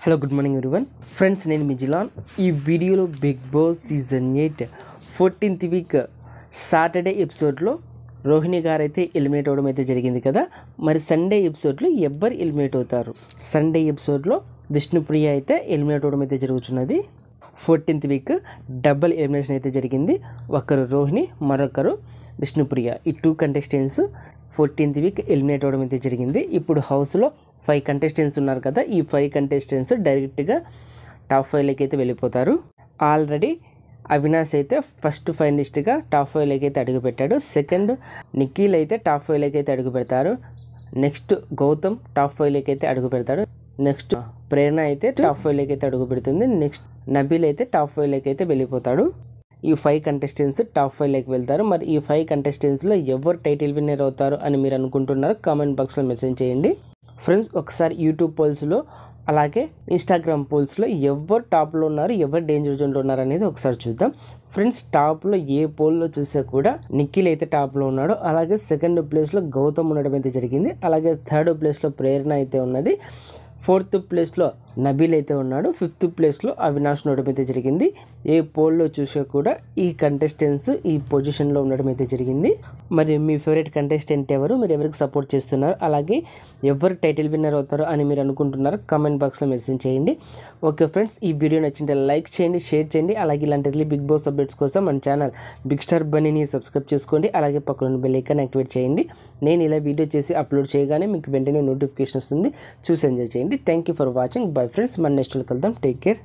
Hello good morning everyone friends, నేను మిజిలాన్. ఈ వీడియోలో Bigg Boss season 8 14th week Saturday ఎపిసోడ్లో రోహిణి గారు అయితే ఎలిమినేట్ అవ్వడం అయితే జరిగింది కదా. మరి సండే ఎపిసోడ్లో ఎవరు ఎలిమినేట్ అవుతారు? సండే ఎపిసోడ్లో విష్ణుప్రియ అయితే ఎలిమినేట్ అవ్వడం అయితే జరుగుతున్నది. 14th వీక్ డబుల్ ఎలిమినేషన్ అయితే జరిగింది. ఒకరు రోహిణి, మరొకరు విష్ణుప్రియ. ఈ 2 కంటెస్టెంట్స్ 14th వీక్ ఎలిమినేట్ అవ్వడం అయితే జరిగింది. ఇప్పుడు హౌస్లో 5 కంటెస్టెంట్స్ ఉన్నారు కదా. ఈ 5 కంటెస్టెంట్స్ డైరెక్ట్గా టాప్ 5లోకి అయితే వెళ్ళిపోతారు. ఆల్రెడీ అవినాష్ అయితే ఫస్ట్ ఫైనలిస్ట్గా టాప్ 5లోకి అయితే అడుగుపెట్టాడు. సెకండ్ నిఖిల్ అయితే టాప్ 5లోకి అయితే అడుగు పెడతారు. నెక్స్ట్ గౌతమ్ టాప్ 5లోకి అయితే అడుగు పెడతాడు. నెక్స్ట్ ప్రేరణ అయితే టాప్ 5లోకి అయితే అడుగు పెడుతుంది. నెక్స్ట్ నబీల్ అయితే టాప్ 5లోకి అయితే వెళ్ళిపోతాడు. ఈ 5 కంటెస్టెంట్స్ టాప్ 5లోకి వెళ్తారు. మరి ఈ 5 కంటెస్టెంట్స్లో ఎవరు టైటిల్ విన్నర్ అవుతారు అని మీరు అనుకుంటున్నారో కామెంట్ బాక్స్లో మెన్షన్ చేయండి. ఫ్రెండ్స్, ఒకసారి యూట్యూబ్ పోల్స్లో అలాగే ఇన్స్టాగ్రామ్ పోల్స్లో ఎవరు టాప్లో ఉన్నారు, ఎవరు డేంజర్ జోన్లో ఉన్నారు అనేది ఒకసారి చూద్దాం. ఫ్రెండ్స్, టాప్లో ఏ పోల్లో చూసా కూడా నిఖిల్ అయితే టాప్లో ఉన్నాడు. అలాగే సెకండ్ ప్లేస్లో గౌతమ్ ఉండడం అయితే జరిగింది. అలాగే థర్డ్ ప్లేస్లో ప్రేరణ అయితే ఉన్నది. 4th ప్లేస్లో నబీల్ అయితే ఉన్నాడు. 5th ప్లేస్లో అవినాష్ ఉండడం అయితే జరిగింది. ఏ పోల్లో చూసా కూడా ఈ కంటెస్టెంట్స్ ఈ పొజిషన్లో ఉండడం అయితే జరిగింది. మరి మీ ఫేవరెట్ కంటెస్టెంట్ ఎవరు? మీరు ఎవరికి సపోర్ట్ చేస్తున్నారు? అలాగే ఎవరు టైటిల్ విన్నర్ అవుతారు అని మీరు అనుకుంటున్నారో కామెంట్ బాక్స్లో మెన్షన్ చేయండి. ఓకే ఫ్రెండ్స్, ఈ వీడియో నచ్చింటే లైక్ చేయండి, షేర్ చేయండి. అలాగే ఇలాంటి బిగ్ బాస్ అప్డేట్స్ కోసం మన ఛానల్ బిగ్ స్టార్ బన్నీని సబ్స్క్రైబ్ చేసుకోండి. అలాగే పక్కన బెల్ ఐకాన్ యాక్టివేట్ చేయండి. నేను ఇలా వీడియో చేసి అప్లోడ్ చేయగానే మీకు వెంటనే నోటిఫికేషన్ వస్తుంది. చూసి ఎంజాయ్ చేయండి. Thank you for watching. Bye friends, మన నెక్స్ట్ కలుద్దాం. Take care.